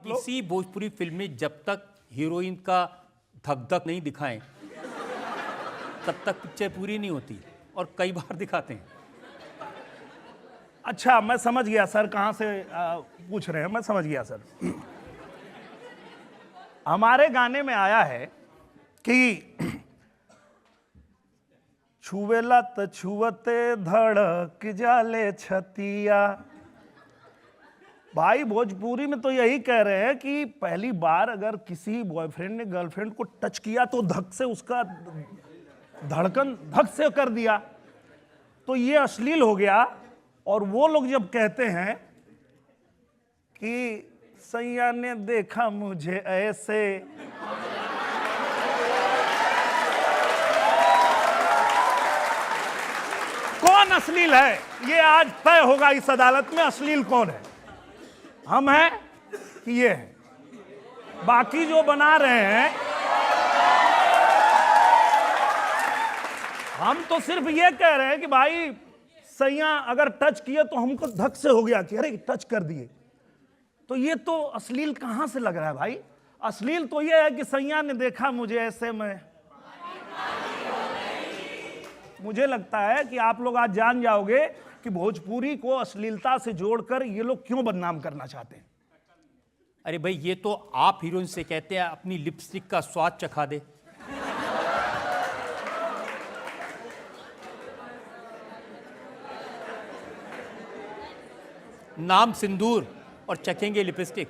लोग। किसी भोजपुरी फिल्म में जब तक हीरोइन का धक धक नहीं दिखाएं तब तक पिक्चर पूरी नहीं होती, और कई बार दिखाते हैं। अच्छा, मैं समझ गया सर कहाँ से पूछ रहे हैं, मैं समझ गया सर। हमारे गाने में आया है कि छुवेला त छुवते धड़क जाले छतिया। भाई भोजपुरी में तो यही कह रहे हैं कि पहली बार अगर किसी बॉयफ्रेंड ने गर्लफ्रेंड को टच किया तो धक से उसका धड़कन धक से कर दिया, तो ये अश्लील हो गया। और वो लोग जब कहते हैं कि सैया ने देखा मुझे ऐसे, कौन अश्लील है ये आज तय होगा इस अदालत में। अश्लील कौन है, हम हैं कि ये है? बाकी जो बना रहे हैं, हम तो सिर्फ ये कह रहे हैं कि भाई सैया अगर टच किए तो हमको धक से हो गया कि अरे टच कर दिए, तो ये तो अश्लील कहां से लग रहा है भाई? अश्लील तो ये है कि सैया ने देखा मुझे ऐसे में। मुझे लगता है कि आप लोग आज जान जाओगे कि भोजपुरी को अश्लीलता से जोड़कर ये लोग क्यों बदनाम करना चाहते हैं। अरे भाई, ये तो आप हीरोइन से कहते हैं अपनी लिपस्टिक का स्वाद चखा दे। नाम सिंदूर और चखेंगे लिपस्टिक।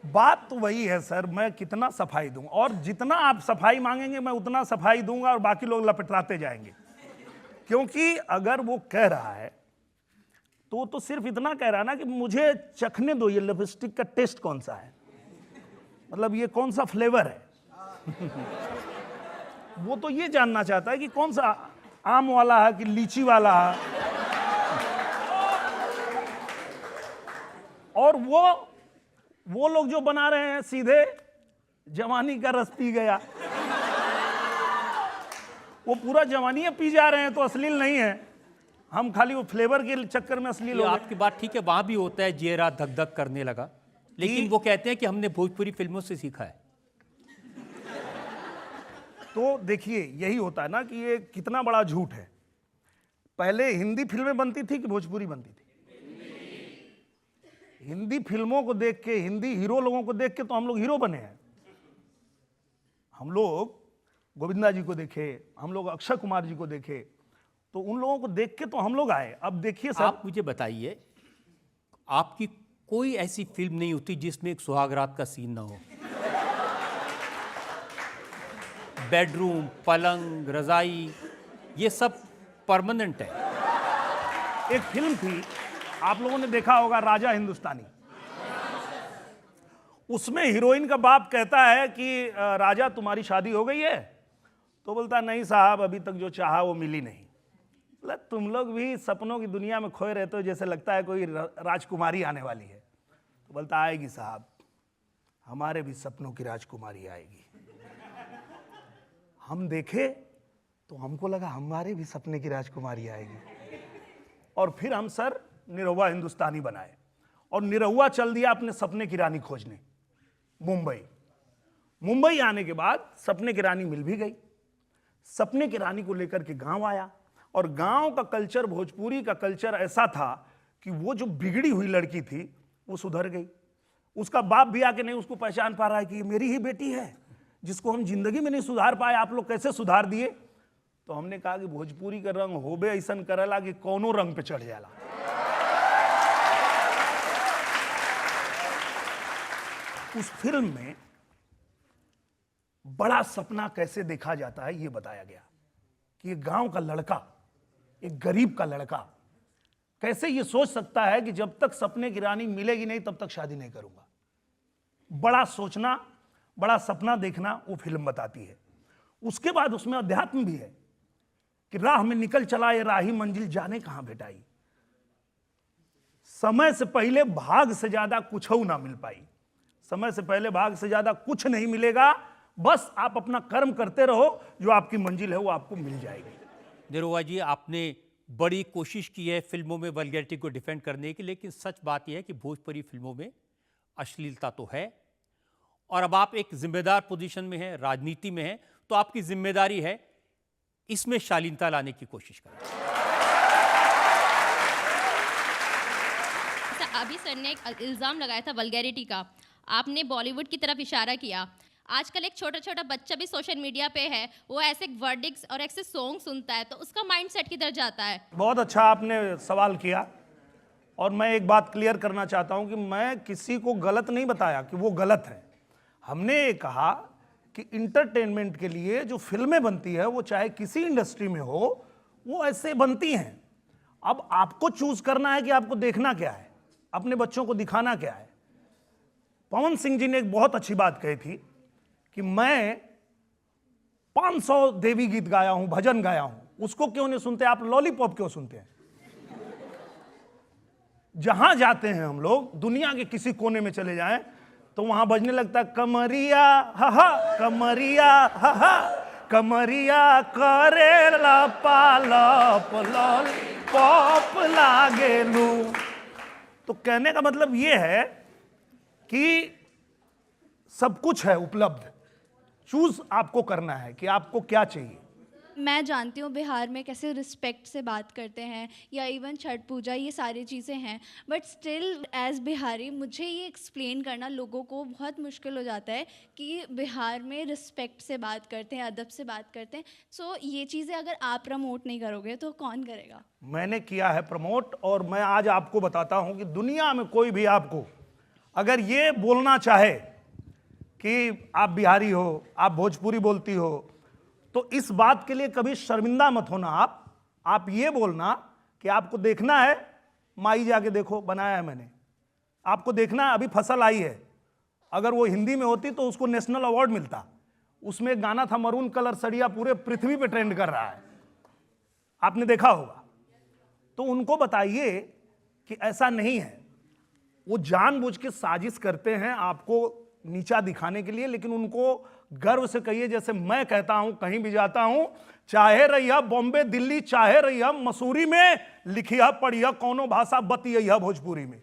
बात तो वही है सर, मैं कितना सफाई दूं, और जितना आप सफाई मांगेंगे मैं उतना सफाई दूंगा, और बाकी लोग लपटाते जाएंगे। क्योंकि अगर वो कह रहा है तो सिर्फ इतना कह रहा है ना कि मुझे चखने दो ये लिपस्टिक का टेस्ट कौन सा है, मतलब ये कौन सा फ्लेवर है। वो तो ये जानना चाहता है कि कौन सा, आम वाला है कि लीची वाला है। और वो लोग जो बना रहे हैं सीधे जवानी का रस पी गया, वो पूरा जवानी पी जा रहे हैं, तो अश्लील नहीं है। हम खाली वो फ्लेवर के चक्कर में अश्लील हो गए। आपकी बात ठीक है, वहां भी होता है जेरा धक धक करने लगा, लेकिन वो कहते हैं कि हमने भोजपुरी फिल्मों से सीखा है। तो देखिए यही होता है ना कि ये कितना बड़ा झूठ है। पहले हिंदी फिल्में बनती थी कि भोजपुरी बनती थी? हिंदी फिल्मों को देख के, हिंदी हीरो लोगों को देख के तो हम लोग हीरो बने हैं। हम लोग गोविंदा जी को देखे, हम लोग अक्षय कुमार जी को देखे, तो उन लोगों को देख के तो हम लोग आए। अब देखिए सर, आप मुझे बताइए, आपकी कोई ऐसी फिल्म नहीं होती जिसमें एक सुहागरात का सीन ना हो? बेडरूम, पलंग, रजाई, ये सब परमानेंट है। एक फिल्म थी, आप लोगों ने देखा होगा, राजा हिंदुस्तानी। उसमें हीरोइन का बाप कहता है कि राजा तुम्हारी शादी हो गई है? तो बोलता नहीं साहब, अभी तक जो चाहा वो मिली नहीं। बोला तुम लोग भी सपनों की दुनिया में खोए रहते हो, जैसे लगता है कोई राजकुमारी आने वाली है। तो बोलता आएगी साहब, हमारे भी सपनों की राजकुमारी आएगी। हम देखे तो हमको लगा हमारे भी सपने की राजकुमारी आएगी, और फिर हम सर निरहुआ हिंदुस्तानी बनाए, और निरहुआ चल दिया अपने सपने की रानी खोजने मुंबई आने के बाद सपने की रानी मिल भी गई। सपने की रानी को लेकर के गांव आया, और गांव का कल्चर, भोजपुरी का कल्चर ऐसा था कि वो जो बिगड़ी हुई लड़की थी वो सुधर गई। उसका बाप भी आके नहीं उसको पहचान पा रहा है कि ये मेरी ही बेटी है, जिसको हम जिंदगी में नहीं सुधार पाए, आप लोग कैसे सुधार दिए। तो हमने कहा कि भोजपुरी का रंग होबे ऐसन करेला कि कौनो रंग पे चढ़ जाला। उस फिल्म में बड़ा सपना कैसे देखा जाता है ये बताया गया, कि एक गांव का लड़का, एक गरीब का लड़का कैसे ये सोच सकता है कि जब तक सपने की रानी मिलेगी नहीं तब तक शादी नहीं करूंगा। बड़ा सोचना, बड़ा सपना देखना वो फिल्म बताती है। उसके बाद उसमें अध्यात्म भी है कि राह में निकल चला ये राही मंजिल जाने कहां भेटाई। समय से पहले भाग से ज्यादा कुछ ना मिल पाई। समय से पहले भाग से ज्यादा कुछ नहीं मिलेगा, बस आप अपना कर्म करते रहो, जो आपकी मंजिल है वो आपको मिल जाएगी। निरहुआ जी, आपने बड़ी कोशिश की है फिल्मों में वल्गैरिटी को डिफेंड करने की, लेकिन सच बात यह है कि भोजपुरी फिल्मों में अश्लीलता तो है। और अब आप एक जिम्मेदार पोजीशन में हैं, राजनीति में हैं, तो आपकी जिम्मेदारी है इसमें शालीनता लाने की कोशिश करें। अभी सर ने एक इल्ज़ाम लगाया था वल्गैरिटी का, आपने बॉलीवुड की तरफ इशारा किया। आजकल एक छोटा छोटा बच्चा भी सोशल मीडिया पे है, वो ऐसे वर्डिक्स और ऐसे सॉन्ग सुनता है, तो उसका माइंडसेट किधर जाता है? बहुत अच्छा आपने सवाल किया, और मैं एक बात क्लियर करना चाहता हूं कि मैं किसी को गलत नहीं बताया कि वो गलत है। हमने ये कहा कि इंटरटेनमेंट के लिए जो फिल्में बनती है, वो चाहे किसी इंडस्ट्री में हो, वो ऐसे बनती हैं। अब आपको चूज करना है कि आपको देखना क्या है, अपने बच्चों को दिखाना क्या है। पवन सिंह जी ने एक बहुत अच्छी बात कही थी कि मैं 500 देवी गीत गाया हूं, भजन गाया हूं, उसको क्यों नहीं सुनते आप? लॉलीपॉप क्यों सुनते हैं? जहां जाते हैं हम लोग, दुनिया के किसी कोने में चले जाएं, तो वहां बजने लगता है कमरिया हा हा, कमरिया हा हा, कमरिया करे लपालप लॉलीपॉप लागेलू। तो कहने का मतलब यह है कि सब कुछ है उपलब्ध, चूज आपको करना है कि आपको क्या चाहिए। मैं जानती हूँ बिहार में कैसे रिस्पेक्ट से बात करते हैं, या इवन छठ पूजा, ये सारी चीज़ें हैं, बट स्टिल एज बिहारी मुझे ये एक्सप्लेन करना लोगों को बहुत मुश्किल हो जाता है कि बिहार में रिस्पेक्ट से बात करते हैं, अदब से बात करते हैं। सो ये चीज़ें अगर आप प्रमोट नहीं करोगे तो कौन करेगा? मैंने किया है प्रमोट, और मैं आज आपको बताता हूं कि दुनिया में कोई भी आपको अगर ये बोलना चाहे कि आप बिहारी हो, आप भोजपुरी बोलती हो, तो इस बात के लिए कभी शर्मिंदा मत होना। आप ये बोलना कि आपको देखना है, माई जाके देखो, बनाया है मैंने, आपको देखना है, अभी फसल आई है। अगर वो हिंदी में होती तो उसको नेशनल अवार्ड मिलता। उसमें एक गाना था, मरून कलर सड़िया पूरे पृथ्वी पे ट्रेंड कर रहा है, आपने देखा होगा। तो उनको बताइए कि ऐसा नहीं है, वो जानबूझ के साजिश करते हैं आपको नीचा दिखाने के लिए, लेकिन उनको गर्व से कहिए, जैसे मैं कहता हूं कहीं भी जाता हूं, चाहे रहिया बॉम्बे दिल्ली, चाहे रहिया मसूरी में, लिखिया पढ़िया कौनो भाषा बतिया भोजपुरी में।